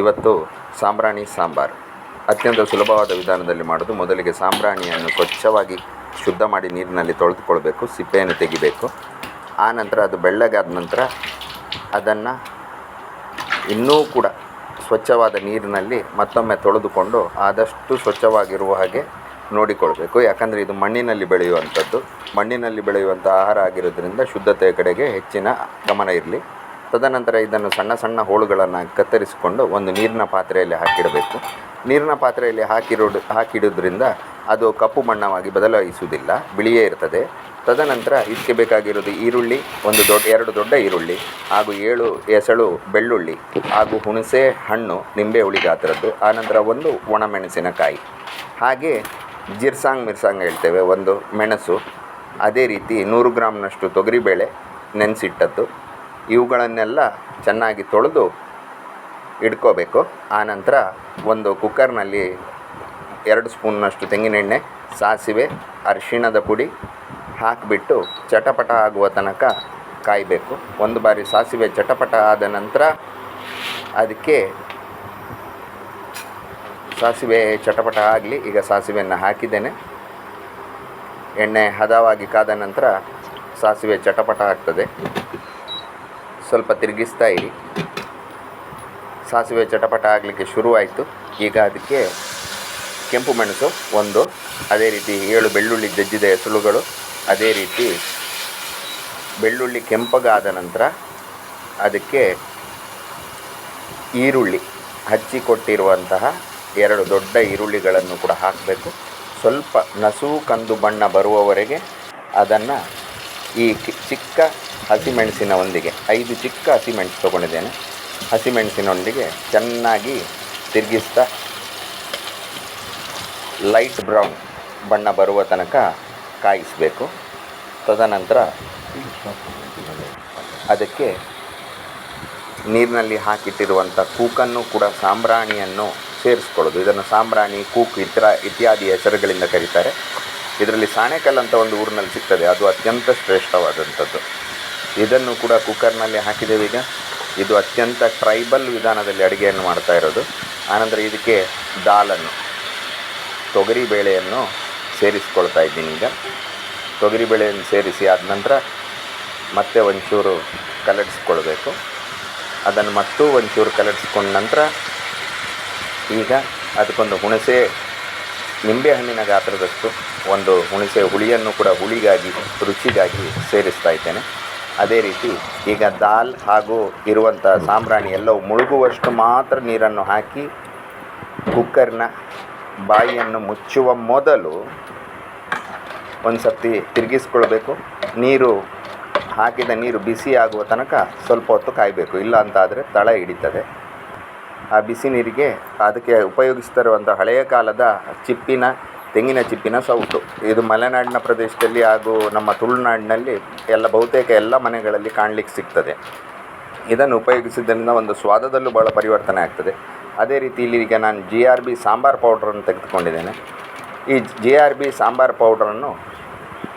ಇವತ್ತು ಸಾಂಬ್ರಾಣಿ ಸಾಂಬಾರು ಅತ್ಯಂತ ಸುಲಭವಾದ ವಿಧಾನದಲ್ಲಿ ಮಾಡೋದು. ಮೊದಲಿಗೆ ಸಾಂಬ್ರಾಣಿಯನ್ನು ಸ್ವಚ್ಛವಾಗಿ ಶುದ್ಧ ಮಾಡಿ ನೀರಿನಲ್ಲಿ ತೊಳೆದುಕೊಳ್ಬೇಕು, ಸಿಪ್ಪೆಯನ್ನು ತೆಗಿಬೇಕು. ಆನಂತರ ಅದು ಬೆಳ್ಳಗಾದ ನಂತರ ಅದನ್ನು ಇನ್ನೂ ಕೂಡ ಸ್ವಚ್ಛವಾದ ನೀರಿನಲ್ಲಿ ಮತ್ತೊಮ್ಮೆ ತೊಳೆದುಕೊಂಡು ಆದಷ್ಟು ಸ್ವಚ್ಛವಾಗಿರುವ ಹಾಗೆ ನೋಡಿಕೊಳ್ಬೇಕು. ಯಾಕಂದರೆ ಇದು ಮಣ್ಣಿನಲ್ಲಿ ಬೆಳೆಯುವಂಥದ್ದು, ಮಣ್ಣಿನಲ್ಲಿ ಬೆಳೆಯುವಂಥ ಆಹಾರ ಆಗಿರೋದ್ರಿಂದ ಶುದ್ಧತೆಯ ಕಡೆಗೆ ಹೆಚ್ಚಿನ ಗಮನ ಇರಲಿ. ತದನಂತರ ಇದನ್ನು ಸಣ್ಣ ಸಣ್ಣ ಹೋಳುಗಳನ್ನು ಕತ್ತರಿಸಿಕೊಂಡು ಒಂದು ನೀರಿನ ಪಾತ್ರೆಯಲ್ಲಿ ಹಾಕಿಡಬೇಕು. ನೀರಿನ ಪಾತ್ರೆಯಲ್ಲಿ ಹಾಕಿಡೋದ್ರಿಂದ ಅದು ಕಪ್ಪು ಬಣ್ಣವಾಗಿ ಬದಲಾಯಿಸುವುದಿಲ್ಲ, ಬಿಳಿಯೇ ಇರ್ತದೆ. ತದನಂತರ ಇದಕ್ಕೆ ಬೇಕಾಗಿರೋದು ಈರುಳ್ಳಿ, ಎರಡು ದೊಡ್ಡ ಈರುಳ್ಳಿ ಹಾಗೂ 7 ಎಸಳು ಬೆಳ್ಳುಳ್ಳಿ ಹಾಗೂ ಹುಣಸೆ ಹಣ್ಣು, ನಿಂಬೆ ಹುಳಿ ಗಾತ್ರದ್ದು. ಆನಂತರ ಒಂದು ಒಣಮೆಣಸಿನಕಾಯಿ, ಹಾಗೆ ಮಿರ್ಸಾಂಗ್ ಹೇಳ್ತೇವೆ, ಒಂದು ಮೆಣಸು, ಅದೇ ರೀತಿ 100 ಗ್ರಾಮ್ನಷ್ಟು ತೊಗರಿಬೇಳೆ ನೆನೆಸಿಟ್ಟದ್ದು. ಇವುಗಳನ್ನೆಲ್ಲ ಚೆನ್ನಾಗಿ ತೊಳೆದು ಇಟ್ಕೋಬೇಕು. ಆನಂತರ ಒಂದು ಕುಕ್ಕರ್ನಲ್ಲಿ 2 ಸ್ಪೂನ್ನಷ್ಟು ತೆಂಗಿನೆಣ್ಣೆ, ಸಾಸಿವೆ, ಅರಿಶಿಣದ ಪುಡಿ ಹಾಕಿಬಿಟ್ಟು ಚಟಪಟ ಆಗುವ ತನಕ ಕಾಯಬೇಕು. ಒಂದು ಬಾರಿ ಸಾಸಿವೆ ಚಟಪಟ ಆದ ನಂತರ ಅದಕ್ಕೆ ಸಾಸಿವೆ ಚಟಪಟ ಆಗಲಿ. ಈಗ ಸಾಸಿವೆಯನ್ನು ಹಾಕಿದ್ದೇನೆ. ಎಣ್ಣೆ ಹದವಾಗಿ ಕಾದ ನಂತರ ಸಾಸಿವೆ ಚಟಪಟ ಆಗ್ತದೆ. ಸ್ವಲ್ಪ ತಿರುಗಿಸ್ತಾ ಇರಿ. ಸಾಸಿವೆ ಚಟಪಟ ಆಗಲಿಕ್ಕೆ ಶುರುವಾಯಿತು. ಈಗ ಅದಕ್ಕೆ ಕೆಂಪು ಮೆಣಸು 1, ಅದೇ ರೀತಿ 7 ಬೆಳ್ಳುಳ್ಳಿ ಜಜ್ಜಿದ ಎಸಳುಗಳು, ಅದೇ ರೀತಿ ಬೆಳ್ಳುಳ್ಳಿ ಕೆಂಪಗಾದ ನಂತರ ಅದಕ್ಕೆ ಈರುಳ್ಳಿ ಹಚ್ಚಿಕೊಟ್ಟಿರುವಂತಹ 2 ದೊಡ್ಡ ಈರುಳ್ಳಿಗಳನ್ನು ಕೂಡ ಹಾಕಬೇಕು. ಸ್ವಲ್ಪ ನಸು ಕಂದು ಬಣ್ಣ ಬರುವವರೆಗೆ ಅದನ್ನು ಈ ಚಿಕ್ಕ ಹಸಿಮೆಣಸಿನೊಂದಿಗೆ 5 ಚಿಕ್ಕ ಹಸಿಮೆಣಸು ತೊಗೊಂಡಿದ್ದೇನೆ, ಹಸಿಮೆಣಸಿನೊಂದಿಗೆ ಚೆನ್ನಾಗಿ ತಿರುಗಿಸ್ತಾ ಲೈಟ್ ಬ್ರೌನ್ ಬಣ್ಣ ಬರುವ ತನಕ ಕಾಯಿಸಬೇಕು. ತದನಂತರ ಅದಕ್ಕೆ ನೀರಿನಲ್ಲಿ ಹಾಕಿಟ್ಟಿರುವಂಥ ಕೂಕನ್ನು ಕೂಡ ಸಾಂಬ್ರಾಣಿಯನ್ನು ಸೇರಿಸ್ಕೊಳ್ಳೋದು. ಇದನ್ನು ಸಾಂಬ್ರಾಣಿ, ಕೂಕ್ ಇತ್ಯಾದಿ ಹೆಸರುಗಳಿಂದ ಕರೀತಾರೆ. ಇದರಲ್ಲಿ ಸಾಣೆಕಲ್ ಅಂತ ಒಂದು ಊರಿನಲ್ಲಿ ಸಿಗ್ತದೆ, ಅದು ಅತ್ಯಂತ ಶ್ರೇಷ್ಠವಾದಂಥದ್ದು. ಇದನ್ನು ಕೂಡ ಕುಕ್ಕರ್ನಲ್ಲಿ ಹಾಕಿದ್ದೇವೆ. ಈಗ ಇದು ಅತ್ಯಂತ ಟ್ರೈಬಲ್ ವಿಧಾನದಲ್ಲಿ ಅಡುಗೆಯನ್ನು ಮಾಡ್ತಾ ಇರೋದು. ಆನಂತರ ಇದಕ್ಕೆ ದಾಲನ್ನು, ತೊಗರಿಬೇಳೆಯನ್ನು ಸೇರಿಸ್ಕೊಳ್ತಾ ಇದ್ದೀನಿ. ಈಗ ತೊಗರಿಬೇಳೆಯನ್ನು ಸೇರಿಸಿ ಆದ ನಂತರ ಮತ್ತೆ ಒಂಚೂರು ಕಲಡಿಸ್ಕೊಳ್ಬೇಕು. ಅದನ್ನು ಮತ್ತೂ ಒಂಚೂರು ಕಲಡಿಸ್ಕೊಂಡ ನಂತರ ಈಗ ಅದಕ್ಕೊಂದು ನಿಂಬೆಹಣ್ಣಿನ ಗಾತ್ರದಷ್ಟು ಒಂದು ಹುಣಸೆ ಹುಳಿಯನ್ನು ಕೂಡ ಹುಳಿಗಾಗಿ, ರುಚಿಗಾಗಿ ಸೇರಿಸ್ತಾ ಇದ್ದೇನೆ. ಅದೇ ರೀತಿ ಈಗ ದಾಲ್ ಹಾಗೂ ಇರುವಂಥ ಸಾಂಬ್ರಾಣಿ ಎಲ್ಲವೂ ಮುಳುಗುವಷ್ಟು ಮಾತ್ರ ನೀರನ್ನು ಹಾಕಿ ಕುಕ್ಕರ್ನ ಬಾಯಿಯನ್ನು ಮುಚ್ಚುವ ಮೊದಲು ಒಂದು ಸರ್ತಿ ತಿರುಗಿಸ್ಕೊಳ್ಬೇಕು. ಹಾಕಿದ ನೀರು ಬಿಸಿ ಆಗುವ ತನಕ ಸ್ವಲ್ಪ ಹೊತ್ತು ಕಾಯಬೇಕು, ಇಲ್ಲ ಅಂತಾದರೆ ತಳ ಹಿಡಿತದೆ. ಆ ಬಿಸಿ ನೀರಿಗೆ ಅದಕ್ಕೆ ಉಪಯೋಗಿಸ್ತಾ ಇರುವಂಥ ಹಳೆಯ ಕಾಲದ ತೆಂಗಿನ ಚಿಪ್ಪಿನ ಸೌಟು. ಇದು ಮಲೆನಾಡಿನ ಪ್ರದೇಶದಲ್ಲಿ ಹಾಗೂ ನಮ್ಮ ತುಳುನಾಡಿನಲ್ಲಿ ಬಹುತೇಕ ಎಲ್ಲ ಮನೆಗಳಲ್ಲಿ ಕಾಣಲಿಕ್ಕೆ ಸಿಗ್ತದೆ. ಇದನ್ನು ಉಪಯೋಗಿಸಿದ್ದರಿಂದ ಒಂದು ಸ್ವಾದದಲ್ಲೂ ಭಾಳ ಪರಿವರ್ತನೆ ಆಗ್ತದೆ. ಅದೇ ರೀತಿ ಇಲ್ಲಿ ಈಗ ನಾನು GRB ಸಾಂಬಾರು ಪೌಡ್ರನ್ನು ತೆಗೆದುಕೊಂಡಿದ್ದೇನೆ. ಈ GRB ಸಾಂಬಾರು ಪೌಡ್ರನ್ನು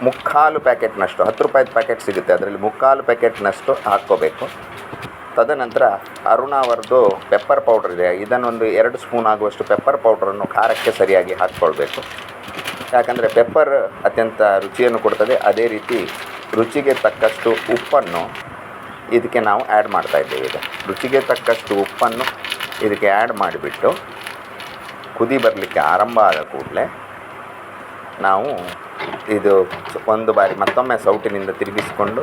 3/4 ಪ್ಯಾಕೆಟ್ನಷ್ಟು, 10 ರೂಪಾಯಿದ ಪ್ಯಾಕೆಟ್ ಸಿಗುತ್ತೆ, ಅದರಲ್ಲಿ 3/4 ಪ್ಯಾಕೆಟ್ನಷ್ಟು ಹಾಕ್ಕೋಬೇಕು. ತದನಂತರ ಅರುಣಾವರ್ದು ಪೆಪ್ಪರ್ ಪೌಡ್ರ್ ಇದೆ, ಇದನ್ನೊಂದು 2 ಸ್ಪೂನ್ ಆಗುವಷ್ಟು ಪೆಪ್ಪರ್ ಪೌಡ್ರನ್ನು ಖಾರಕ್ಕೆ ಸರಿಯಾಗಿ ಹಾಕ್ಕೊಳ್ಬೇಕು. ಯಾಕಂದರೆ ಪೆಪ್ಪರ್ ಅತ್ಯಂತ ರುಚಿಯನ್ನು ಕೊಡ್ತದೆ. ಅದೇ ರೀತಿ ರುಚಿಗೆ ತಕ್ಕಷ್ಟು ಉಪ್ಪನ್ನು ಇದಕ್ಕೆ ನಾವು ಆ್ಯಡ್ ಮಾಡ್ತಾಯಿದ್ದೇವೆ. ಈಗ ರುಚಿಗೆ ತಕ್ಕಷ್ಟು ಉಪ್ಪನ್ನು ಇದಕ್ಕೆ ಆ್ಯಡ್ ಮಾಡಿಬಿಟ್ಟು ಕುದಿ ಬರಲಿಕ್ಕೆ ಆರಂಭ ಆದ ಕೂಡಲೇ ನಾವು ಇದು ಒಂದು ಬಾರಿ ಮತ್ತೊಮ್ಮೆ ಸೌಟಿನಿಂದ ತಿರುಗಿಸಿಕೊಂಡು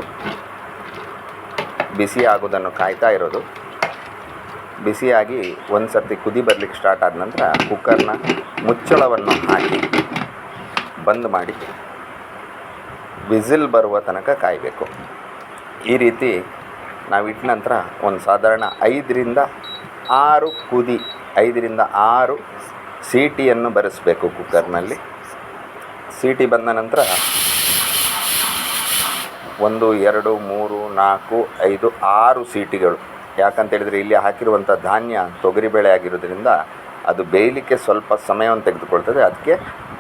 ಬಿಸಿ ಆಗೋದನ್ನು ಕಾಯ್ತಾ ಇರೋದು. ಬಿಸಿಯಾಗಿ ಒಂದು ಸರ್ತಿ ಕುದಿ ಬರಲಿಕ್ಕೆ ಸ್ಟಾರ್ಟ್ ಆದ ನಂತರ ಕುಕ್ಕರ್ನ ಮುಚ್ಚಳವನ್ನು ಹಾಕಿ ಬಂದ್ ಮಾಡಿ ವಿಸಿಲ್ ಬರುವ ತನಕ ಕಾಯಬೇಕು. ಈ ರೀತಿ ನಾವು ಇಟ್ಟ ನಂತರ ಒಂದು ಸಾಧಾರಣ 5ರಿಂದ 6 ಸೀಟಿಯನ್ನು ಬರೆಸಬೇಕು ಕುಕ್ಕರ್ನಲ್ಲಿ. ಸೀಟಿ ಬಂದ ನಂತರ 1, 2, 3, 4, 5, 6 ಸೀಟಿಗಳು. ಯಾಕಂತೇಳಿದರೆ ಇಲ್ಲಿ ಹಾಕಿರುವಂಥ ಧಾನ್ಯ ತೊಗರಿಬೇಳೆ ಆಗಿರೋದ್ರಿಂದ ಅದು ಬೇಯಲಿಕ್ಕೆ ಸ್ವಲ್ಪ ಸಮಯವನ್ನು ತೆಗೆದುಕೊಳ್ತದೆ. ಅದಕ್ಕೆ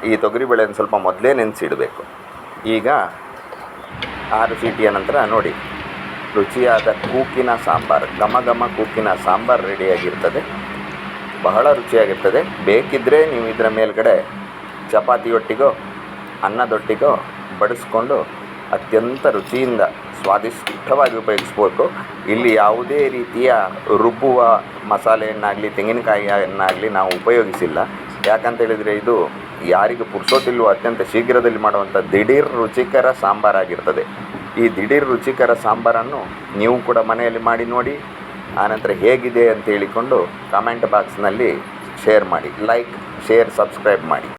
ಈ ತೊಗರಿಬೇಳೆಯನ್ನು ಸ್ವಲ್ಪ ಮೊದಲೇ ನೆನೆಸಿಡಬೇಕು. ಈಗ 6 ಸೀಟಿಯ ನಂತರ ನೋಡಿ, ರುಚಿಯಾದ ಕೂಕಿನ ಸಾಂಬಾರು, ಘಮ ಘಮ ಕೂಕಿನ ಸಾಂಬಾರು ರೆಡಿಯಾಗಿರ್ತದೆ. ಬಹಳ ರುಚಿಯಾಗಿರ್ತದೆ. ಬೇಕಿದ್ದರೆ ನೀವು ಇದರ ಮೇಲ್ಗಡೆ ಚಪಾತಿಯೊಟ್ಟಿಗೋ ಅನ್ನದೊಟ್ಟಿಗೋ ಬಡಿಸ್ಕೊಂಡು ಅತ್ಯಂತ ರುಚಿಯಿಂದ ಸ್ವಾದಿಷ್ಟವಾಗಿ ಉಪಯೋಗಿಸ್ಬೇಕು. ಇಲ್ಲಿ ಯಾವುದೇ ರೀತಿಯ ರುಬ್ಬುವ ಮಸಾಲೆಯನ್ನಾಗಲಿ ತೆಂಗಿನಕಾಯಿಯನ್ನಾಗಲಿ ನಾವು ಉಪಯೋಗಿಸಿಲ್ಲ. ಯಾಕಂತೇಳಿದರೆ ಇದು ಯಾರಿಗೂ ಪುರ್ಸೋತಿಲ್ವೋ ಅತ್ಯಂತ ಶೀಘ್ರದಲ್ಲಿ ಮಾಡುವಂಥ ದಿಢೀರ್ ರುಚಿಕರ ಸಾಂಬಾರಾಗಿರ್ತದೆ. ಈ ದಿಢೀರ್ ರುಚಿಕರ ಸಾಂಬಾರನ್ನು ನೀವು ಕೂಡ ಮನೆಯಲ್ಲಿ ಮಾಡಿ ನೋಡಿ. ಆನಂತರ ಹೇಗಿದೆ ಅಂತ ಹೇಳಿಕೊಂಡು ಕಾಮೆಂಟ್ ಬಾಕ್ಸ್ನಲ್ಲಿ ಶೇರ್ ಮಾಡಿ. ಲೈಕ್, ಶೇರ್, ಸಬ್ಸ್ಕ್ರೈಬ್ ಮಾಡಿ.